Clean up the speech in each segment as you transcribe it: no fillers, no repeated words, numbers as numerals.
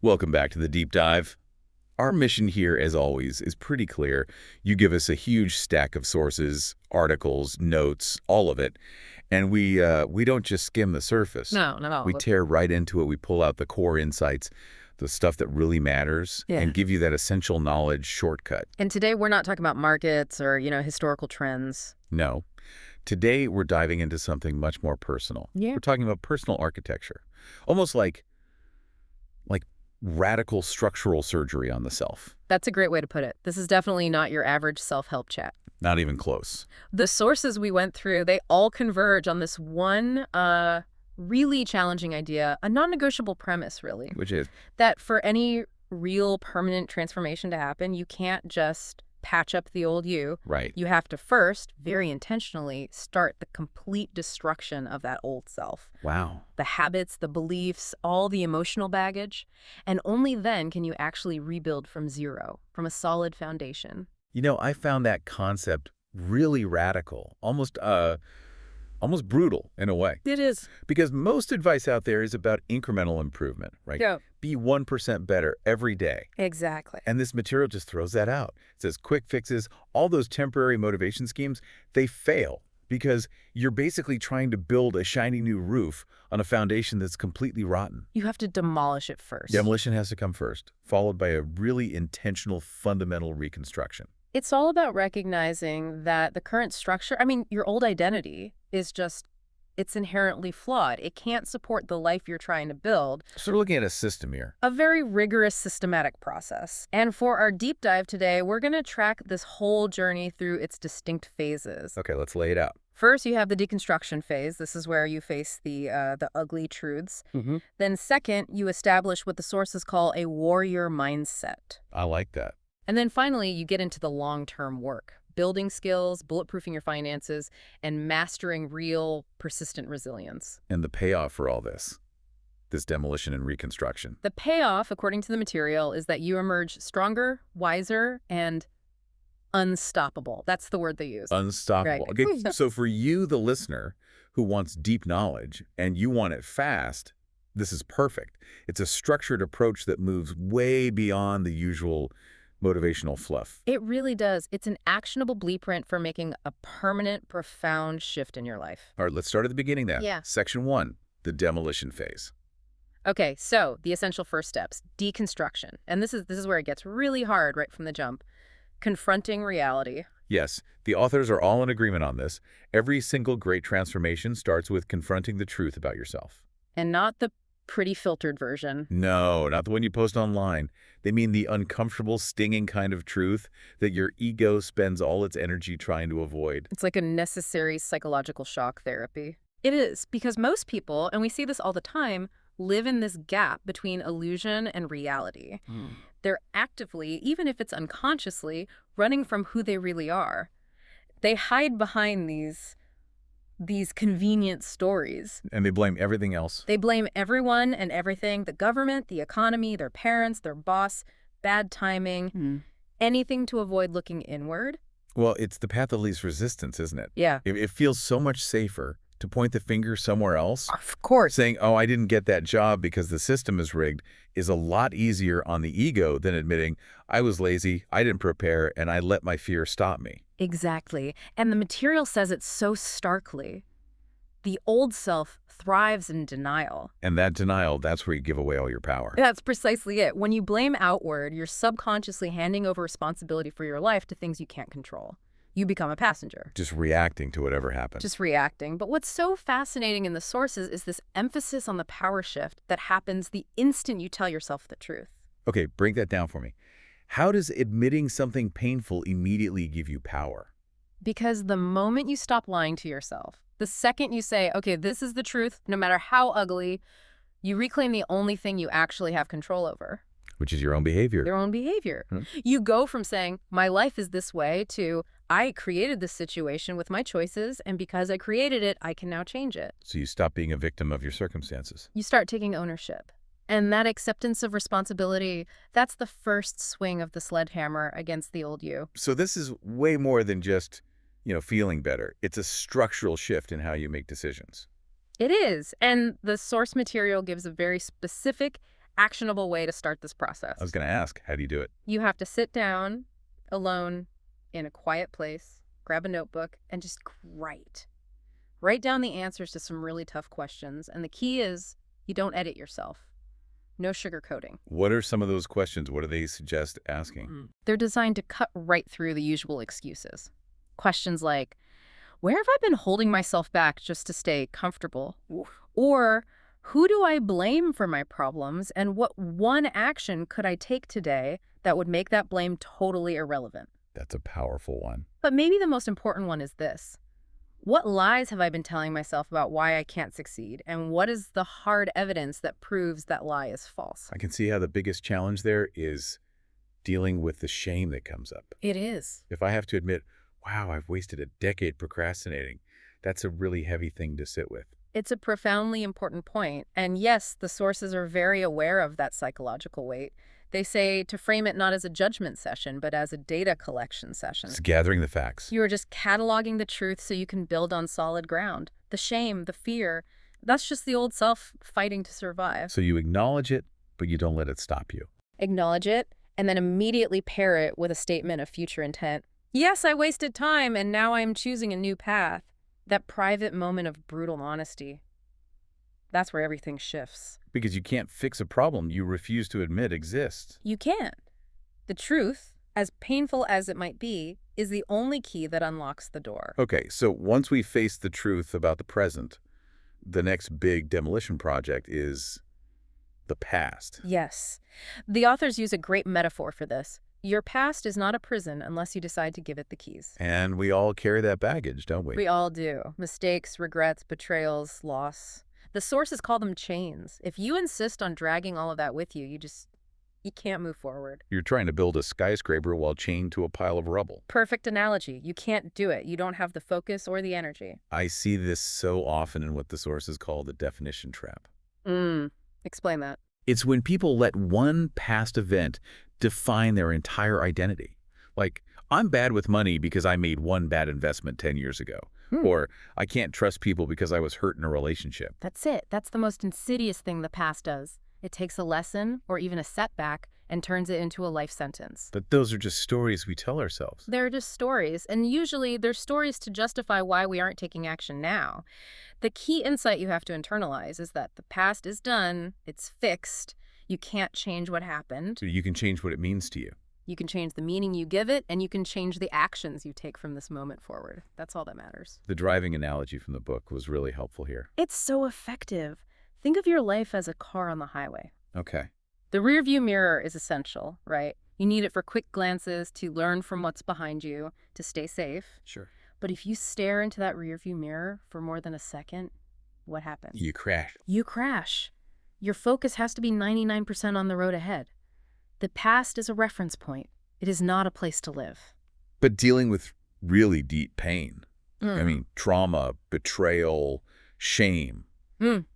Welcome back to the deep dive. Our mission here, as always, is pretty clear. You give us a huge stack of sources, articles, notes, all of it, and we don't just skim the surface. No, not all We of it. tear right into it. We pull out the core insights, the stuff that really matters, Yeah. and give you that essential knowledge shortcut. And today we're not talking about markets or, historical trends. No. Today, we're diving into something much more personal. Yeah. We're talking about personal architecture, almost like radical structural surgery on the self. That's a great way to put it. This is definitely not your average self-help chat. Not even close. The sources we went through, they all converge on this one really challenging idea, a non-negotiable premise, really, Which is, that for any real permanent transformation to happen, you can't just patch up the old you. right. You have to first, very intentionally, start the complete destruction of that old self. Wow. The habits, the beliefs, all the emotional baggage, and only then can you actually rebuild from zero, from a solid foundation. You know, I found that concept really radical, almost brutal in a way. It is. Because most advice out there is about incremental improvement, right? Yeah. Be 1% better every day. Exactly. And this material just throws that out. It says quick fixes, all those temporary motivation schemes, they fail because you're basically trying to build a shiny new roof on a foundation that's completely rotten. You have to demolish it first. Demolition has to come first, followed by a really intentional fundamental reconstruction. It's all about recognizing that the current structure, your old identity is just, it's inherently flawed. It can't support the life you're trying to build. So we're looking at a system here. A very rigorous, systematic process. And for our deep dive today, we're going to track this whole journey through its distinct phases. Okay, let's lay it out. First, you have the deconstruction phase. This is where you face the ugly truths. Then second, you establish what the sources call a warrior mindset. I like that. And then finally, you get into the long-term work, building skills, bulletproofing your finances, and mastering real, persistent resilience. And the payoff for all this demolition and reconstruction. The payoff, according to the material, is that you emerge stronger, wiser, and unstoppable. That's the word they use. Unstoppable. Right. Okay, so for you, the listener, who wants deep knowledge, and you want it fast, this is perfect. It's a structured approach that moves way beyond the usual motivational fluff. It really does. It's an actionable blueprint for making a permanent, profound shift in your life. All right, let's start at the beginning then. Yeah. Section 1, the demolition phase. Okay, so the essential first steps, deconstruction. And this is where it gets really hard right from the jump. Confronting reality. Yes, the authors are all in agreement on this. Every single great transformation starts with confronting the truth about yourself. And not the pretty filtered version. No, not the one you post online. They mean the uncomfortable, stinging kind of truth that your ego spends all its energy trying to avoid. It's like a necessary psychological shock therapy. It is, because most people, and we see this all the time, live in this gap between illusion and reality. They're actively, even if it's unconsciously, running from who they really are. They hide behind these convenient stories. And they blame everything else. They blame everyone and everything, the government, the economy, their parents, their boss, bad timing, anything to avoid looking inward. Well, it's the path of least resistance, isn't it? Yeah. It feels so much safer to point the finger somewhere else. Of course. Saying, oh, I didn't get that job because the system is rigged is a lot easier on the ego than admitting, I was lazy, I didn't prepare, and I let my fear stop me. Exactly. And the material says it so starkly. The old self thrives in denial. And that denial, that's where you give away all your power. That's precisely it. When you blame outward, you're subconsciously handing over responsibility for your life to things you can't control. You become a passenger. Just reacting to whatever happens. Just reacting. But what's so fascinating in the sources is this emphasis on the power shift that happens the instant you tell yourself the truth. Okay, break that down for me. How does admitting something painful immediately give you power? Because the moment you stop lying to yourself, the second you say, okay, this is the truth, no matter how ugly, you reclaim the only thing you actually have control over. Which is your own behavior. Their own behavior. You go from saying, my life is this way, to I created this situation with my choices, and because I created it, I can now change it. So you stop being a victim of your circumstances. You start taking ownership. And that acceptance of responsibility, that's the first swing of the sledgehammer against the old you. So this is way more than just, feeling better. It's a structural shift in how you make decisions. It is. And the source material gives a very specific, actionable way to start this I was process. going to ask, how do you do it? You have to sit down alone in a quiet place, grab a notebook, and just write. Write down the answers to some really tough questions. And the key is you don't edit yourself. No sugarcoating. What are some of those questions? What do they suggest asking? They're designed to cut right through the usual excuses. Questions like, where have I been holding myself back just to stay comfortable? Or, who do I blame for my problems, and what one action could I take today that would make that blame totally irrelevant? That's a powerful one. But maybe the most important one is this. What lies have I been telling myself about why I can't succeed, and what is the hard evidence that proves that lie is false? I can see how the biggest challenge there is dealing with the shame that comes up. It is. If I have to admit, wow, I've wasted a decade procrastinating, that's a really heavy thing to sit with. It's a profoundly important point. And yes, the sources are very aware of that psychological weight. They say to frame it not as a judgment session, but as a data collection session. It's gathering the facts. You are just cataloging the truth so you can build on solid ground. The shame, the fear, that's just the old self fighting to survive. So you acknowledge it, but you don't let it stop you. Acknowledge it, and then immediately pair it with a statement of future intent. Yes, I wasted time, and now I am choosing a new path. That private moment of brutal honesty. That's where everything shifts. Because you can't fix a problem you refuse to admit exists. You can't. The truth, as painful as it might be, is the only key that unlocks the door. Okay, so once we face the truth about the present, the next big demolition project is the past. Yes. The authors use a great metaphor for this. Your past is not a prison unless you decide to give it the keys. And we all carry that baggage, don't we? We all do. Mistakes, regrets, betrayals, loss. The sources call them chains. If you insist on dragging all of that with you, you can't move forward. You're trying to build a skyscraper while chained to a pile of rubble. Perfect analogy. You can't do it. You don't have the focus or the energy. I see this so often in what the sources call the definition trap. Explain that. It's when people let one past event define their entire identity. Like, I'm bad with money because I made one bad investment 10 years ago. Or I can't trust people because I was hurt in a relationship. That's it. That's the most insidious thing the past does. It takes a lesson or even a setback and turns it into a life sentence. But those are just stories we tell ourselves. They're just stories, and usually they're stories to justify why we aren't taking action now. The key insight you have to internalize is that the past is done, it's fixed, you can't change what happened. So you can change what it means to you. You can change the meaning you give it, and you can change the actions you take from this moment forward. That's all that matters. The driving analogy from the book was really helpful here. It's so effective. Think of your life as a car on the highway. Okay. The rearview mirror is essential, right? You need it for quick glances, to learn from what's behind you, to stay safe. Sure. But if you stare into that rearview mirror for more than a second, what happens? You crash. You crash. Your focus has to be 99% on the road ahead. The past is a reference point. It is not a place to live. But dealing with really deep pain, I mean, trauma, betrayal, shame,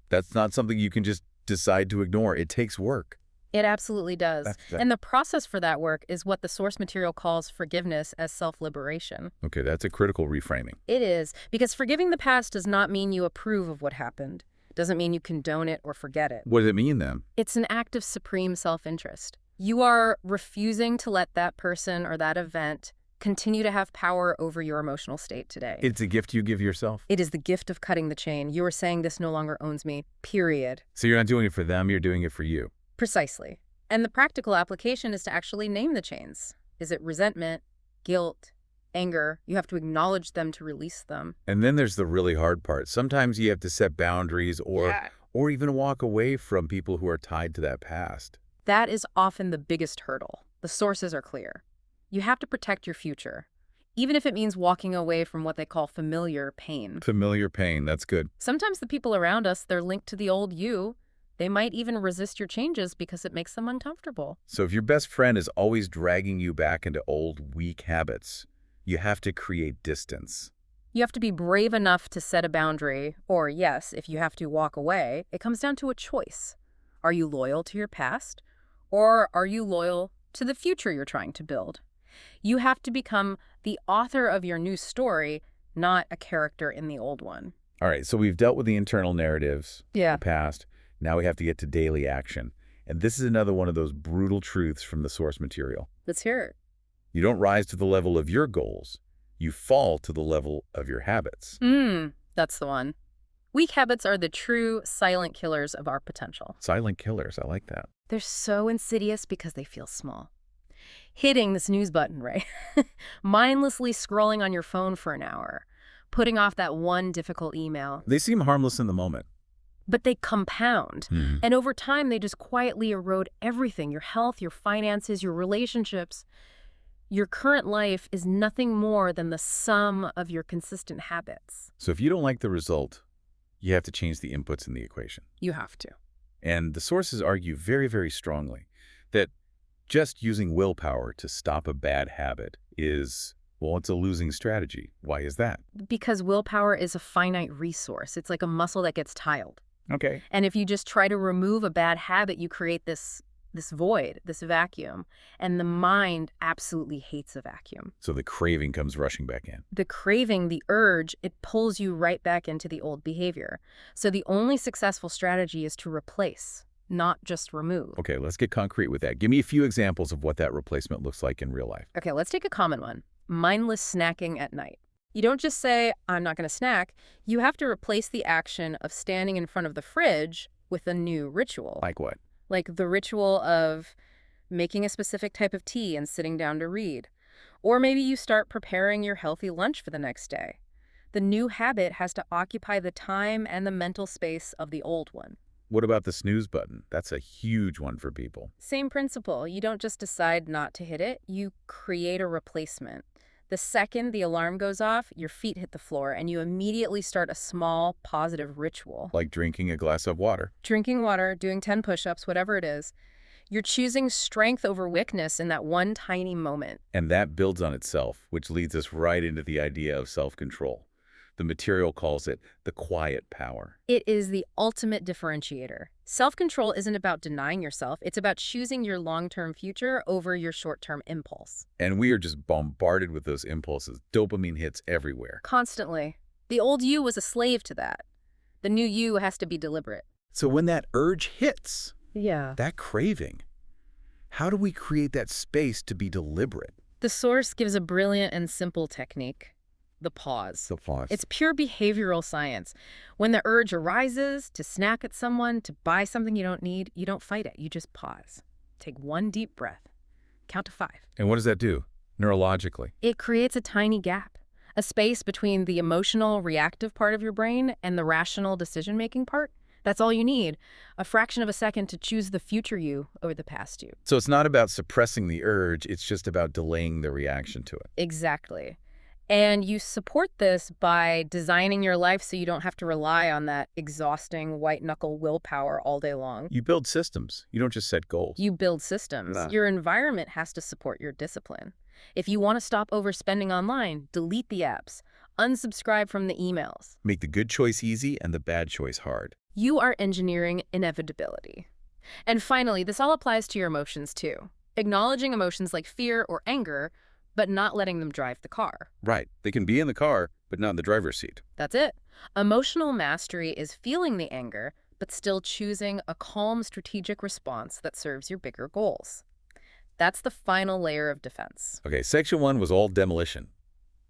that's not something you can just decide to ignore. It takes work. It absolutely does. And the process for that work is what the source material calls forgiveness as self-liberation. Okay, that's a critical reframing. It is, because forgiving the past does not mean you approve of what happened. It doesn't mean you condone it or forget it. What does it mean then? It's an act of supreme self-interest. You are refusing to let that person or that event continue to have power over your emotional state today. It's a gift you give yourself. It is the gift of cutting the chain. You are saying this no longer owns me, period. So you're not doing it for them, you're doing it for you. Precisely. And the practical application is to actually name the chains. Is it resentment, guilt, anger? You have to acknowledge them to release them. And then there's the really hard part. Sometimes you have to set boundaries or even walk away from people who are tied to that past. That is often the biggest hurdle. The sources are clear. You have to protect your future, even if it means walking away from what they call familiar pain. Familiar pain, that's good. Sometimes the people around us, they're linked to the old you. They might even resist your changes because it makes them uncomfortable. So if your best friend is always dragging you back into old, weak habits, you have to create distance. You have to be brave enough to set a boundary, or yes, if you have to walk away, it comes down to a choice. Are you loyal to your past, or are you loyal to the future you're trying to build? You have to become the author of your new story, not a character in the old one. All right, so we've dealt with the internal narratives, Yeah. the past. Now we have to get to daily action. And this is another one of those brutal truths from the source material. Let's hear it. You don't rise to the level of your goals. You fall to the level of your habits. That's the one. Weak habits are the true silent killers of our potential. Silent killers. I like that. They're so insidious because they feel small. Hitting the snooze button, right? Mindlessly scrolling on your phone for an hour. Putting off that one difficult email. They seem harmless in the moment. But they compound. And over time, they just quietly erode everything. Your health, your finances, your relationships. Your current life is nothing more than the sum of your consistent habits. So if you don't like the result, you have to change the inputs in the equation. You have to. And the sources argue very, very strongly that just using willpower to stop a bad habit is, well, it's a losing strategy. Why is that? Because willpower is a finite resource. It's like a muscle that gets tired. Okay. And if you just try to remove a bad habit, you create this void, this vacuum. And the mind absolutely hates a vacuum. So the craving comes rushing back in. The craving, the urge, it pulls you right back into the old behavior. So the only successful strategy is to replace, not just remove. Okay, let's get concrete with that. Give me a few examples of what that replacement looks like in real life. Okay, let's take a common one. Mindless snacking at night. You don't just say, I'm not going to snack. You have to replace the action of standing in front of the fridge with a new ritual. Like what? Like the ritual of making a specific type of tea and sitting down to read. Or maybe you start preparing your healthy lunch for the next day. The new habit has to occupy the time and the mental space of the old one. What about the snooze button? That's a huge one for people. Same principle. You don't just decide not to hit it. You create a replacement. The second the alarm goes off, your feet hit the floor, and you immediately start a small, positive ritual. Like drinking a glass of water. Drinking water, doing 10 push-ups, whatever it is. You're choosing strength over weakness in that one tiny moment. And that builds on itself, which leads us right into the idea of self-control. The material calls it the quiet power. It is the ultimate differentiator. Self-control isn't about denying yourself. It's about choosing your long-term future over your short-term impulse. And we are just bombarded with those impulses. Dopamine hits everywhere. Constantly. The old you was a slave to that. The new you has to be deliberate. So when that urge hits, Yeah. that craving, how do we create that space to be deliberate? The source gives a brilliant and simple technique. The pause. The pause. It's pure behavioral science. When the urge arises to snack at someone, to buy something you don't need, you don't fight it. You just pause. Take one deep breath. Count to 5. And what does that do neurologically? It creates a tiny gap, a space between the emotional, reactive part of your brain and the rational, decision-making part. That's all you need, a fraction of a second to choose the future you over the past you. So it's not about suppressing the urge, it's just about delaying the reaction to it. Exactly. And you support this by designing your life so you don't have to rely on that exhausting white-knuckle willpower all day long. You build systems. You don't just set goals. You build systems. Nah. Your environment has to support your discipline. If you want to stop overspending online, delete the apps, unsubscribe from the emails. Make the good choice easy and the bad choice hard. You are engineering inevitability. And finally, this all applies to your emotions too. Acknowledging emotions like fear or anger, but not letting them drive the car. Right. They can be in the car, but not in the driver's seat. That's it. Emotional mastery is feeling the anger, but still choosing a calm, strategic response that serves your bigger goals. That's the final layer of defense. Okay, section 1 was all demolition,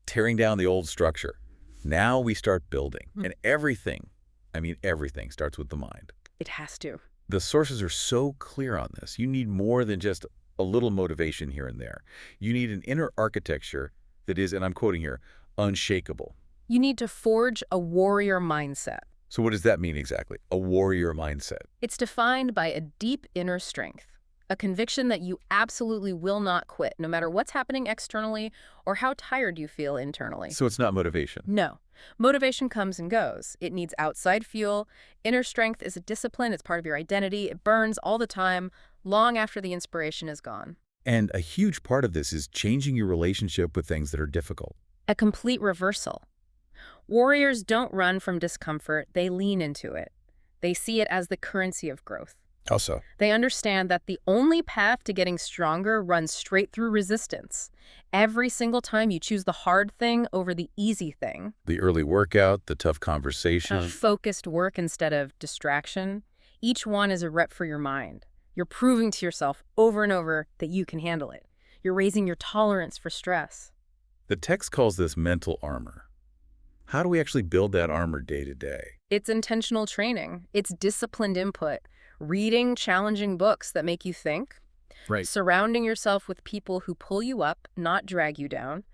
tearing down the old structure. Now we start building. And everything, I mean everything, starts with the mind. It has to. The sources are so clear on this. You need more than just a little motivation here and there. You need an inner architecture that is, and I'm quoting here, unshakable. You need to forge a warrior mindset. So what does that mean exactly? A warrior mindset. It's defined by a deep inner strength, a conviction that you absolutely will not quit, no matter what's happening externally or how tired you feel internally. So it's not motivation. No. Motivation comes and goes. It needs outside fuel. Inner strength is a discipline. It's part of your identity. It burns all the time, long after the inspiration is gone. And a huge part of this is changing your relationship with things that are difficult. A complete reversal. Warriors don't run from discomfort. They lean into it. They see it as the currency of growth. How so? They understand that the only path to getting stronger runs straight through resistance. Every single time you choose the hard thing over the easy thing. The early workout, the tough conversation. Focused work instead of distraction. Each one is a rep for your mind. You're proving to yourself over and over that you can handle it. You're raising your tolerance for stress. The text calls this mental armor. How do we actually build that armor day to day? It's intentional training. It's disciplined input. Reading challenging books that make you think. Right. Surrounding yourself with people who pull you up, not drag you down.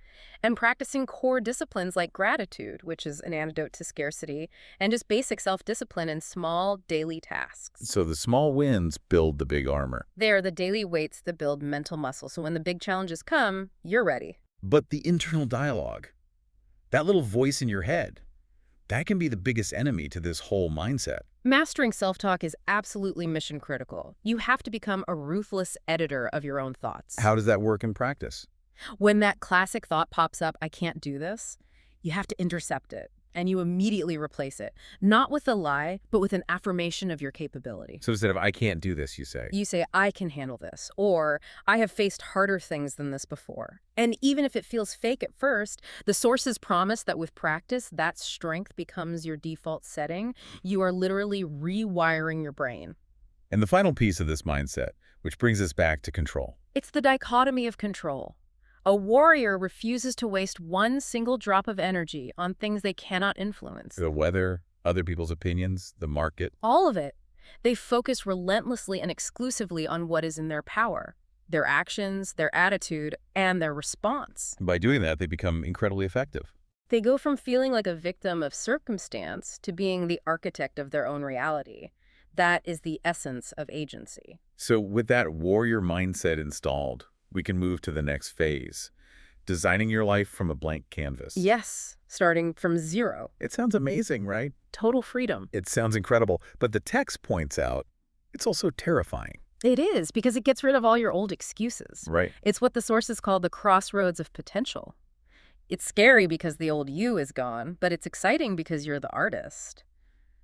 And practicing core disciplines like gratitude, which is an antidote to scarcity, and just basic self-discipline in small daily tasks. So the small wins build the big armor. They are the daily weights that build mental muscle. So when the big challenges come, you're ready. But the internal dialogue, that little voice in your head, that can be the biggest enemy to this whole mindset. Mastering self-talk is absolutely mission critical. You have to become a ruthless editor of your own thoughts. How does that work in practice? When that classic thought pops up, I can't do this, you have to intercept it, and you immediately replace it. Not with a lie, but with an affirmation of your capability. So instead of I can't do this, you say, I can handle this, or I have faced harder things than this before. And even if it feels fake at first, the sources promise that with practice, that strength becomes your default setting. You are literally rewiring your brain. And the final piece of this mindset, which brings us back to control. It's the dichotomy of control. A warrior refuses to waste one single drop of energy on things they cannot influence. The weather, other people's opinions, the market. All of it. They focus relentlessly and exclusively on what is in their power, their actions, their attitude, and their response. And by doing that, they become incredibly effective. They go from feeling like a victim of circumstance to being the architect of their own reality. That is the essence of agency. So with that warrior mindset installed, we can move to the next phase, designing your life from a blank canvas. Yes, starting from zero. It sounds amazing, right? Total freedom. It sounds incredible, but the text points out it's also terrifying. It is, because it gets rid of all your old excuses. Right. It's what the sources call the crossroads of potential. It's scary because the old you is gone, but it's exciting because you're the artist.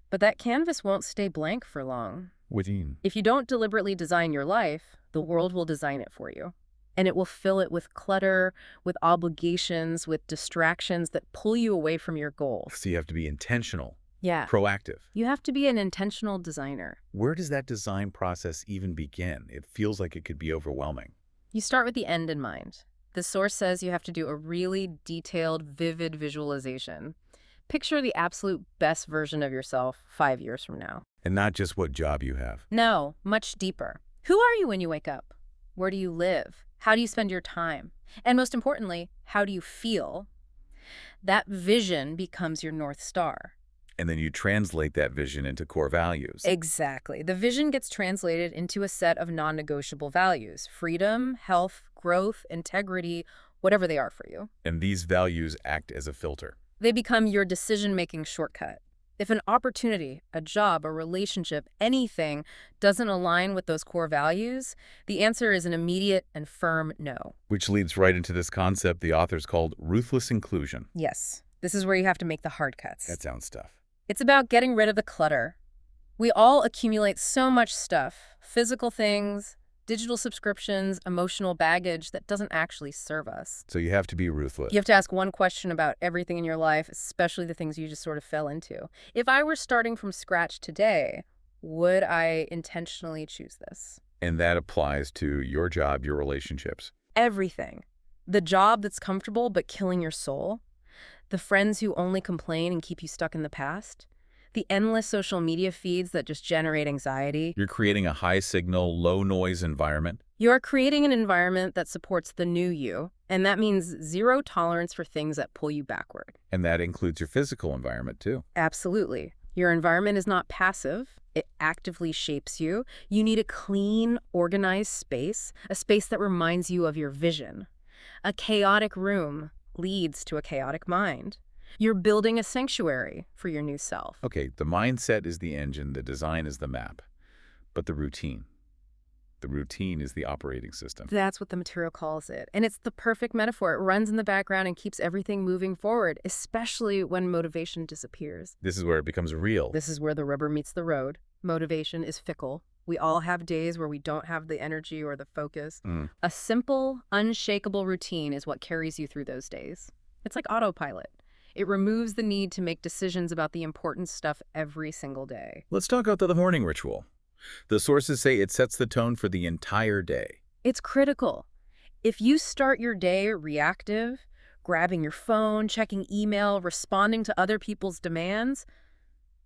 But that canvas won't stay blank for long. What do you mean? If you don't deliberately design your life, the world will design it for you. And it will fill it with clutter, with obligations, with distractions that pull you away from your goals. So you have to be intentional, Yeah. proactive. You have to be an intentional designer. Where does that design process even begin? It feels like it could be overwhelming. You start with the end in mind. The source says you have to do a really detailed, vivid visualization. Picture the absolute best version of yourself 5 years from now. And not just what job you have. No, much deeper. Who are you when you wake up? Where do you live? How do you spend your time? And most importantly, how do you feel? That vision becomes your North Star. And then you translate that vision into core values. Exactly. The vision gets translated into a set of non-negotiable values: freedom, health, growth, integrity, whatever they are for you. And these values act as a filter. They become your decision-making shortcut. If an opportunity, a job, a relationship, anything doesn't align with those core values, the answer is an immediate and firm no. Which leads right into this concept the authors called ruthless inclusion. Yes, this is where you have to make the hard cuts. That sounds tough. It's about getting rid of the clutter. We all accumulate so much stuff, physical things, digital subscriptions, emotional baggage that doesn't actually serve us. So you have to be ruthless. You have to ask one question about everything in your life, especially the things you just sort of fell into. If I were starting from scratch today, would I intentionally choose this? And that applies to your job, your relationships. Everything. The job that's comfortable but killing your soul. The friends who only complain and keep you stuck in the past. The endless social media feeds that just generate anxiety. You're creating a high-signal, low-noise environment. You're creating an environment that supports the new you, and that means zero tolerance for things that pull you backward. And that includes your physical environment, too. Absolutely. Your environment is not passive. It actively shapes you. You need a clean, organized space, a space that reminds you of your vision. A chaotic room leads to a chaotic mind. You're building a sanctuary for your new self. Okay, the mindset is the engine, the design is the map. But the routine is the operating system. That's what the material calls it. And it's the perfect metaphor. It runs in the background and keeps everything moving forward, especially when motivation disappears. This is where it becomes real. This is where the rubber meets the road. Motivation is fickle. We all have days where we don't have the energy or the focus. A simple, unshakable routine is what carries you through those days. It's like autopilot. It removes the need to make decisions about the important stuff every single day. Let's talk about the morning ritual. The sources say it sets the tone for the entire day. It's critical. If you start your day reactive, grabbing your phone, checking email, responding to other people's demands,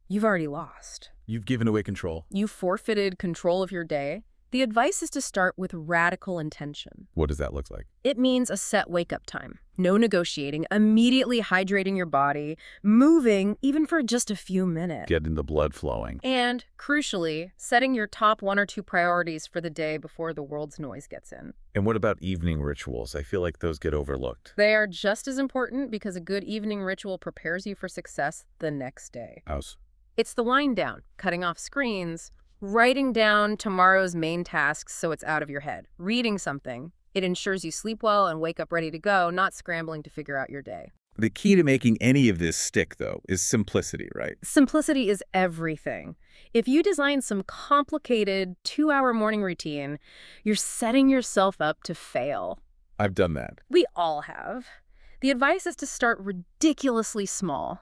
you've already lost. You've given away control. You forfeited control of your day. The advice is to start with radical intention. What does that look like? It means a set wake-up time. No negotiating, immediately hydrating your body, moving, even for just a few minutes. Getting the blood flowing. And, crucially, setting your top 1 or 2 priorities for the day before the world's noise gets in. And what about evening rituals? I feel like those get overlooked. They are just as important because a good evening ritual prepares you for success the next day. House. It's the wind down, cutting off screens, writing down tomorrow's main tasks so it's out of your head, reading something. It ensures you sleep well and wake up ready to go, not scrambling to figure out your day. The key to making any of this stick, though, is simplicity, right? Simplicity is everything. If you design some complicated 2-hour morning routine, you're setting yourself up to fail. I've done that. We all have. The advice is to start ridiculously small.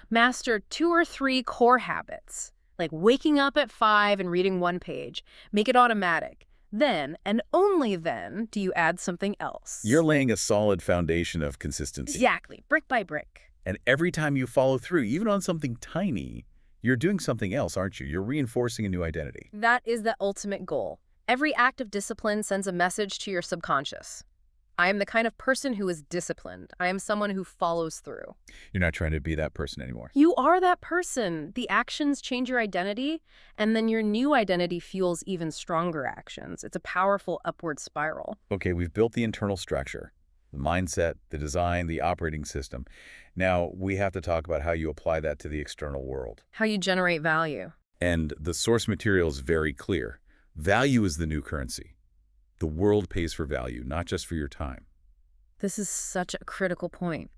Master 2 or 3 core habits, like waking up at 5 and reading 1 page. Make it automatic. Then, and only then, do you add something else. You're laying a solid foundation of consistency. Exactly, brick by brick. And every time you follow through, even on something tiny, you're doing something else, aren't you? You're reinforcing a new identity. That is the ultimate goal. Every act of discipline sends a message to your subconscious. I am the kind of person who is disciplined. I am someone who follows through. You're not trying to be that person anymore. You are that person. The actions change your identity, and then your new identity fuels even stronger actions. It's a powerful upward spiral. Okay, we've built the internal structure, the mindset, the design, the operating system. Now, we have to talk about how you apply that to the external world. How you generate value. And the source material is very clear. Value is the new currency. The world pays for value, not just for your time. This is such a critical point.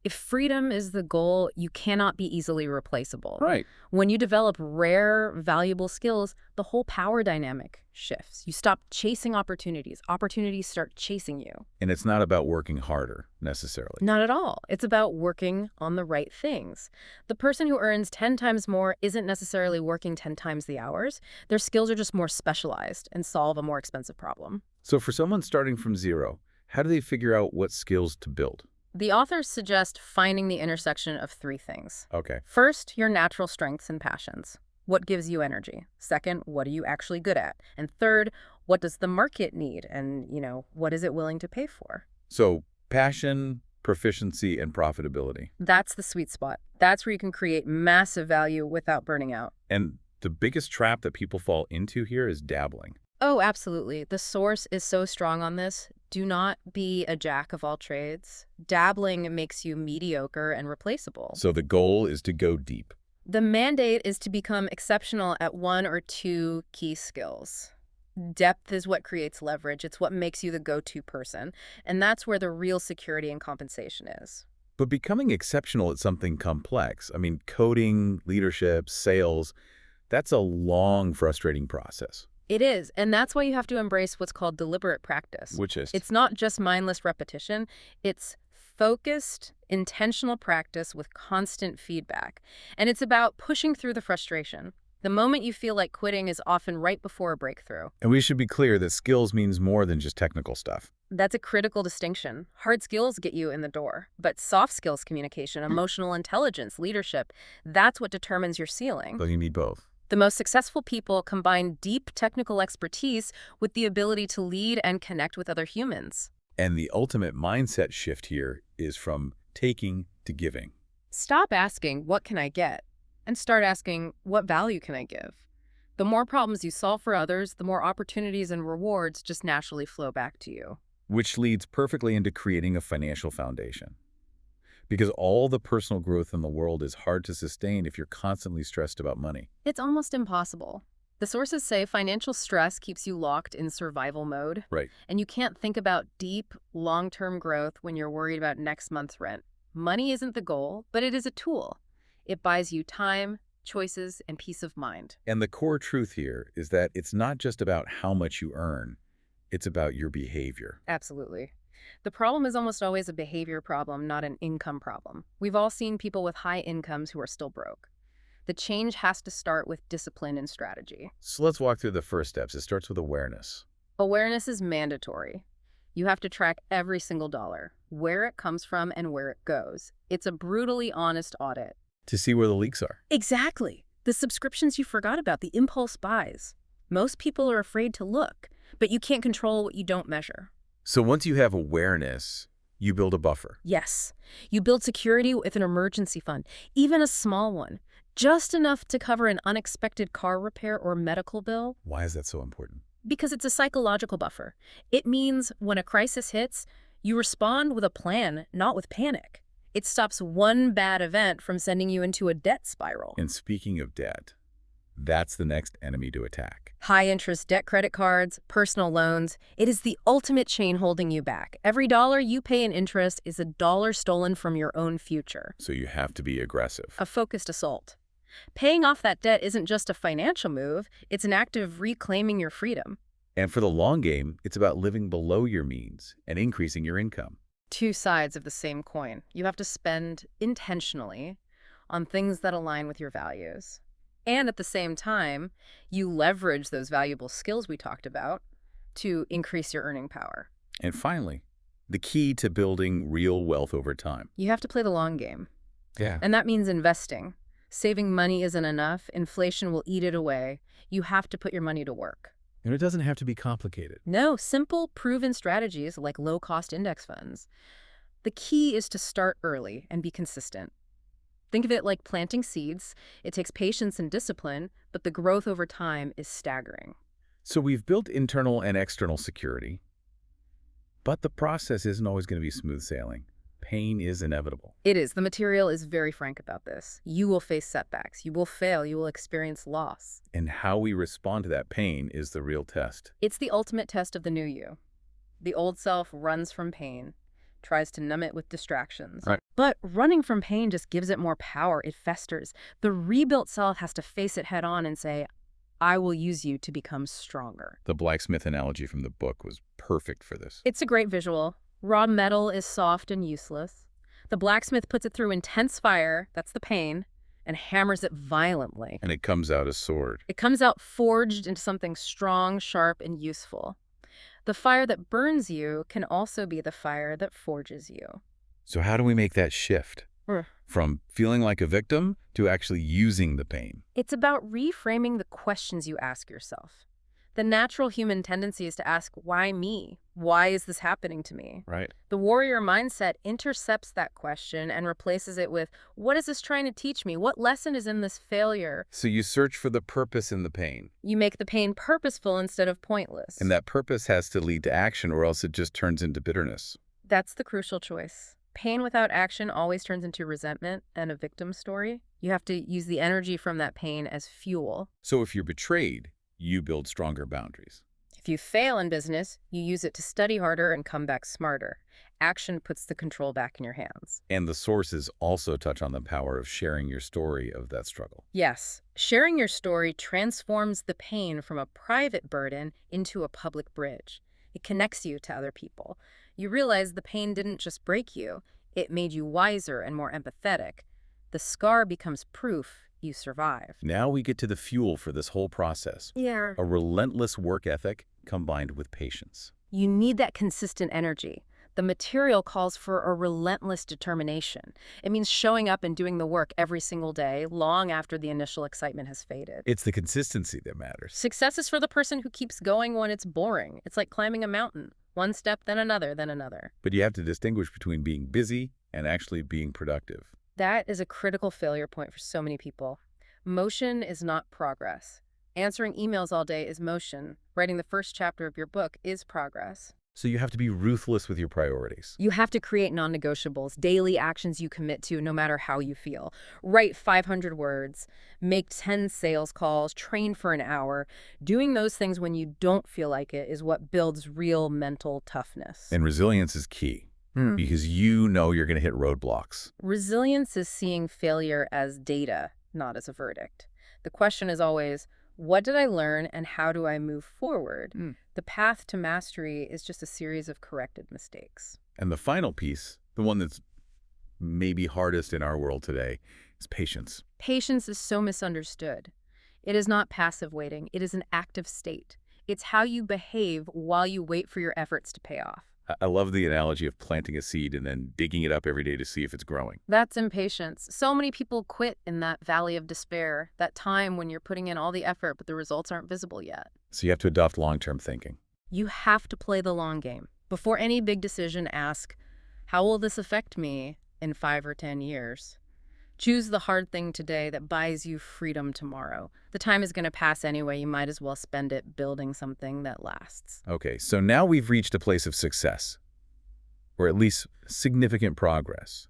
If freedom is the goal, you cannot be easily replaceable. Right. When you develop rare, valuable skills, the whole power dynamic shifts. You stop chasing opportunities. Opportunities start chasing you. And it's not about working harder, necessarily. Not at all. It's about working on the right things. The person who earns 10 times more isn't necessarily working 10 times the hours. Their skills are just more specialized and solve a more expensive problem. So for someone starting from zero, how do they figure out what skills to build? The authors suggest finding the intersection of 3 things. Okay. First, your natural strengths and passions. What gives you energy? Second, what are you actually good at? And third, what does the market need? And, what is it willing to pay for? So passion, proficiency, and profitability. That's the sweet spot. That's where you can create massive value without burning out. And the biggest trap that people fall into here is dabbling. Oh, absolutely. The source is so strong on this. Do not be a jack of all trades. Dabbling makes you mediocre and replaceable. So the goal is to go deep. The mandate is to become exceptional at 1 or 2 key skills. Depth is what creates leverage. It's what makes you the go-to person. And that's where the real security and compensation is. But becoming exceptional at something complex, coding, leadership, sales, that's a long, frustrating process. It is, and that's why you have to embrace what's called deliberate practice. Which is? It's not just mindless repetition. It's focused, intentional practice with constant feedback. And it's about pushing through the frustration. The moment you feel like quitting is often right before a breakthrough. And we should be clear that skills means more than just technical stuff. That's a critical distinction. Hard skills get you in the door, but soft skills, communication, emotional intelligence, leadership, that's what determines your ceiling. So you need both. The most successful people combine deep technical expertise with the ability to lead and connect with other humans. And the ultimate mindset shift here is from taking to giving. Stop asking, what can I get? And start asking, what value can I give? The more problems you solve for others, the more opportunities and rewards just naturally flow back to you. Which leads perfectly into creating a financial foundation. Because all the personal growth in the world is hard to sustain if you're constantly stressed about money. It's almost impossible. The sources say financial stress keeps you locked in survival mode. Right. And you can't think about deep, long-term growth when you're worried about next month's rent. Money isn't the goal, but it is a tool. It buys you time, choices, and peace of mind. And the core truth here is that it's not just about how much you earn. It's about your behavior. Absolutely. The problem is almost always a behavior problem, not an income problem. We've all seen people with high incomes who are still broke. The change has to start with discipline and strategy. So let's walk through the first steps. It starts with awareness. Awareness is mandatory. You have to track every single dollar, where it comes from and where it goes. It's a brutally honest audit. To see where the leaks are. Exactly. The subscriptions you forgot about, the impulse buys. Most people are afraid to look, but you can't control what you don't measure. So once you have awareness, you build a buffer. Yes, you build security with an emergency fund, even a small one, just enough to cover an unexpected car repair or medical bill. Why is that so important? Because it's a psychological buffer. It means when a crisis hits, you respond with a plan, not with panic. It stops one bad event from sending you into a debt spiral. And speaking of debt, that's the next enemy to attack. High-interest debt credit cards, personal loans, it is the ultimate chain holding you back. Every dollar you pay in interest is a dollar stolen from your own future. So you have to be aggressive. A focused assault. Paying off that debt isn't just a financial move, it's an act of reclaiming your freedom. And for the long game, it's about living below your means and increasing your income. Two sides of the same coin. You have to spend intentionally on things that align with your values. And at the same time, you leverage those valuable skills we talked about to increase your earning power. And finally, the key to building real wealth over time. You have to play the long game. Yeah. And that means investing. Saving money isn't enough. Inflation will eat it away. You have to put your money to work. And it doesn't have to be complicated. No, simple, proven strategies like low-cost index funds. The key is to start early and be consistent. Think of it like planting seeds. It takes patience and discipline, but the growth over time is staggering. So we've built internal and external security, but the process isn't always going to be smooth sailing. Pain is inevitable. It is. The material is very frank about this. You will face setbacks. You will fail. You will experience loss. And how we respond to that pain is the real test. It's the ultimate test of the new you. The old self runs from pain, tries to numb it with distractions. Right. But running from pain just gives it more power. It festers. The rebuilt self has to face it head on and say, I will use you to become stronger. The blacksmith analogy from the book was perfect for this. It's a great visual. Raw metal is soft and useless. The blacksmith puts it through intense fire, that's the pain, and hammers it violently. And it comes out a sword. It comes out forged into something strong, sharp, and useful. The fire that burns you can also be the fire that forges you. So how do we make that shift? From feeling like a victim to actually using the pain? It's about reframing the questions you ask yourself. The natural human tendency is to ask, why me? Why is this happening to me? Right. The warrior mindset intercepts that question and replaces it with, what is this trying to teach me? What lesson is in this failure? So you search for the purpose in the pain. You make the pain purposeful instead of pointless. And that purpose has to lead to action, or else it just turns into bitterness. That's the crucial choice. Pain without action always turns into resentment and a victim story. You have to use the energy from that pain as fuel. So if you're betrayed, you build stronger boundaries. If you fail in business, you use it to study harder and come back smarter. Action puts the control back in your hands. And the sources also touch on the power of sharing your story of that struggle. Yes, sharing your story transforms the pain from a private burden into a public bridge. It connects you to other people. You realize the pain didn't just break you, it made you wiser and more empathetic. The scar becomes proof you survived. Now we get to the fuel for this whole process. Yeah. A relentless work ethic combined with patience. You need that consistent energy. The material calls for a relentless determination. It means showing up and doing the work every single day, long after the initial excitement has faded. It's the consistency that matters. Success is for the person who keeps going when it's boring. It's like climbing a mountain. One step, then another, then another. But you have to distinguish between being busy and actually being productive. That is a critical failure point for so many people. Motion is not progress. Answering emails all day is motion. Writing the first chapter of your book is progress. So you have to be ruthless with your priorities. You have to create non-negotiables, daily actions you commit to no matter how you feel. Write 500 words, make 10 sales calls, train for an hour. Doing those things when you don't feel like it is what builds real mental toughness. And resilience is key. Because you know you're going to hit roadblocks. Resilience is seeing failure as data, not as a verdict. The question is always, what did I learn and how do I move forward? The path to mastery is just a series of corrected mistakes. And the final piece, the one that's maybe hardest in our world today, It's patience. Patience is so misunderstood. It is not passive waiting. It is an active state. It's how you behave while you wait for your efforts to pay off. I love the analogy of planting a seed and then digging it up every day to see if it's growing. That's impatience. So many people quit in that valley of despair, that time when you're putting in all the effort but the results aren't visible yet. So you have to adopt long-term thinking. You have to play the long game. Before any big decision, ask, how will this affect me in 5 or 10 years? Choose the hard thing today that buys you freedom tomorrow. The time is going to pass anyway. You might as well spend it building something that lasts. Okay, so now we've reached a place of success, or at least significant progress.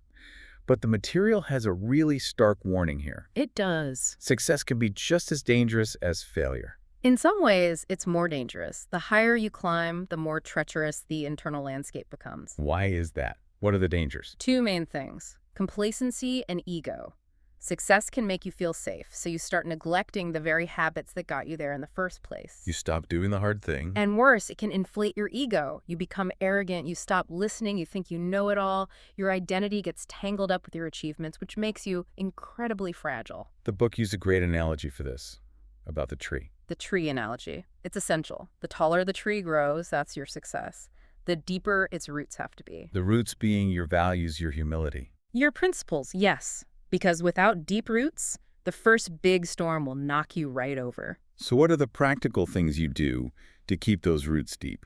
But the material has a really stark warning here. It does. Success can be just as dangerous as failure. In some ways, it's more dangerous. The higher you climb, the more treacherous the internal landscape becomes. Why is that? What are the dangers? 2 main things: complacency and ego. Success can make you feel safe, so you start neglecting the very habits that got you there in the first place. You stop doing the hard thing. And worse, it can inflate your ego. You become arrogant, you stop listening, you think you know it all. Your identity gets tangled up with your achievements, which makes you incredibly fragile. The book used a great analogy for this, about the tree. The tree analogy. It's essential. The taller the tree grows, that's your success. The deeper its roots have to be. The roots being your values, your humility. Your principles, yes. Because without deep roots, the first big storm will knock you right over. So what are the practical things you do to keep those roots deep,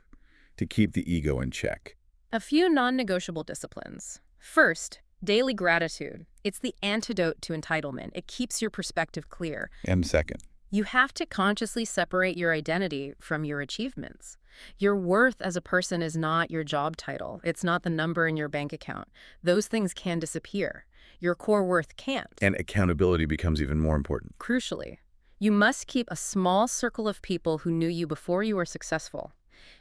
to keep the ego in check? A few non-negotiable disciplines. First, daily gratitude. It's the antidote to entitlement. It keeps your perspective clear. And second, You have to consciously separate your identity from your achievements. Your worth as a person is not your job title. It's not the number in your bank account. Those things can disappear. Your core worth can't. and accountability becomes even more important. Crucially, you must keep a small circle of people who knew you before you were successful.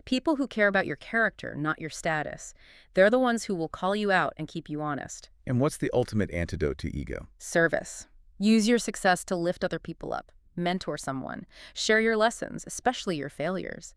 People who care about your character, not your status. They're the ones who will call you out and keep you honest. And what's the ultimate antidote to ego? Service. Use your success to lift other people up. Mentor someone. Share your lessons, especially your failures.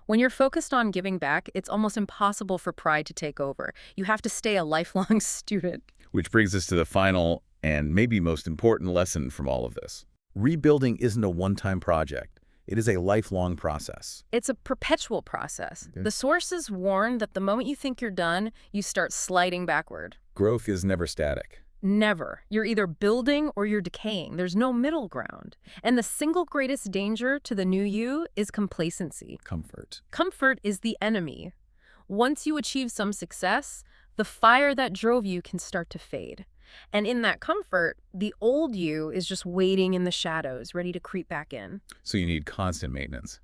When you're focused on giving back, it's almost impossible for pride to take over. You have to stay a lifelong student. Which brings us to the final and maybe most important lesson from all of this. Rebuilding isn't a one-time project. It is a lifelong process. It's a perpetual process. Okay. The sources warn that the moment you think you're done, you start sliding backward. Growth is never static. Never. You're either building or you're decaying. There's no middle ground. And the single greatest danger to the new you is complacency. Comfort. Comfort is the enemy. Once you achieve some success, the fire that drove you can start to fade. And in that comfort, the old you is just waiting in the shadows, ready to creep back in. So you need constant maintenance.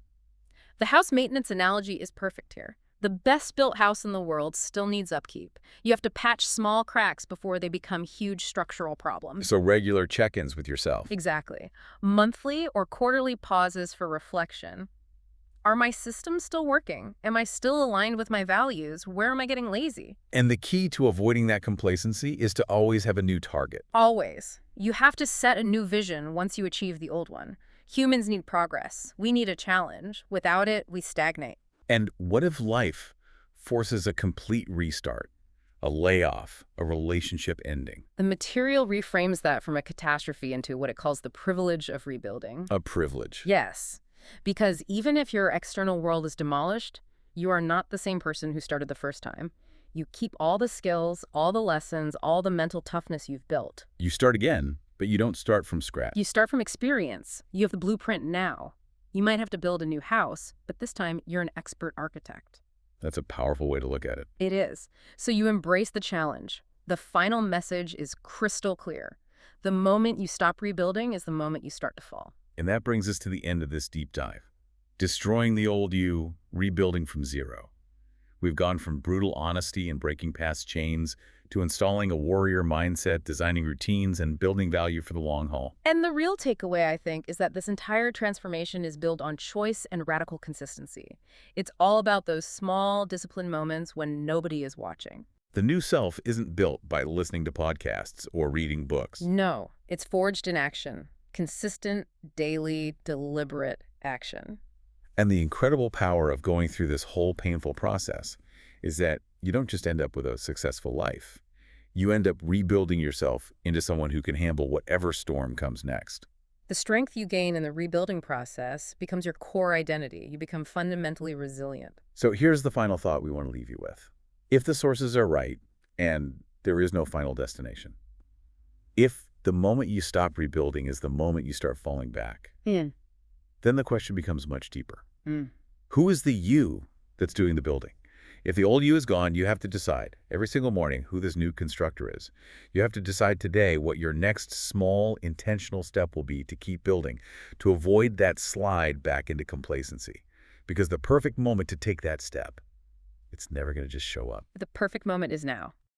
The house maintenance analogy is perfect here. The best-built house in the world still needs upkeep. You have to patch small cracks before they become huge structural problems. So regular check-ins with yourself. Exactly. Monthly or quarterly pauses for reflection. Are my systems still working? Am I still aligned with my values? Where am I getting lazy? And the key to avoiding that complacency is to always have a new target. Always. You have to set a new vision once you achieve the old one. Humans need progress. We need a challenge. Without it, we stagnate. And what if life forces a complete restart, a layoff, a relationship ending? The material reframes that from a catastrophe into what it calls the privilege of rebuilding. A privilege. Yes, because even if your external world is demolished, you are not the same person who started the first time. You keep all the skills, all the lessons, all the mental toughness you've built. You start again, but you don't start from scratch. You start from experience. You have the blueprint now. You might have to build a new house, but this time you're an expert architect. That's a powerful way to look at it. It is. So you embrace the challenge. The final message is crystal clear. The moment you stop rebuilding is the moment you start to fall. And that brings us to the end of this deep dive. Destroying the old you, rebuilding from zero. We've gone from brutal honesty and breaking past chains to installing a warrior mindset, designing routines, and building value for the long haul. And the real takeaway, I think, is that this entire transformation is built on choice and radical consistency. It's all about those small, disciplined moments when nobody is watching. The new self isn't built by listening to podcasts or reading books. No, it's forged in action. Consistent, daily, deliberate action. And the incredible power of going through this whole painful process is that you don't just end up with a successful life. You end up rebuilding yourself into someone who can handle whatever storm comes next. The strength you gain in the rebuilding process becomes your core identity. You become fundamentally resilient. So here's the final thought we want to leave you with. If the sources are right, and there is no final destination, if the moment you stop rebuilding is the moment you start falling back, Mm. then the question becomes much deeper. Mm. Who is the you that's doing the building? If the old you is gone, you have to decide every single morning who this new constructor is. You have to decide today what your next small, intentional step will be to keep building, to avoid that slide back into complacency. Because the perfect moment to take that step, it's never going to just show up. The perfect moment is now.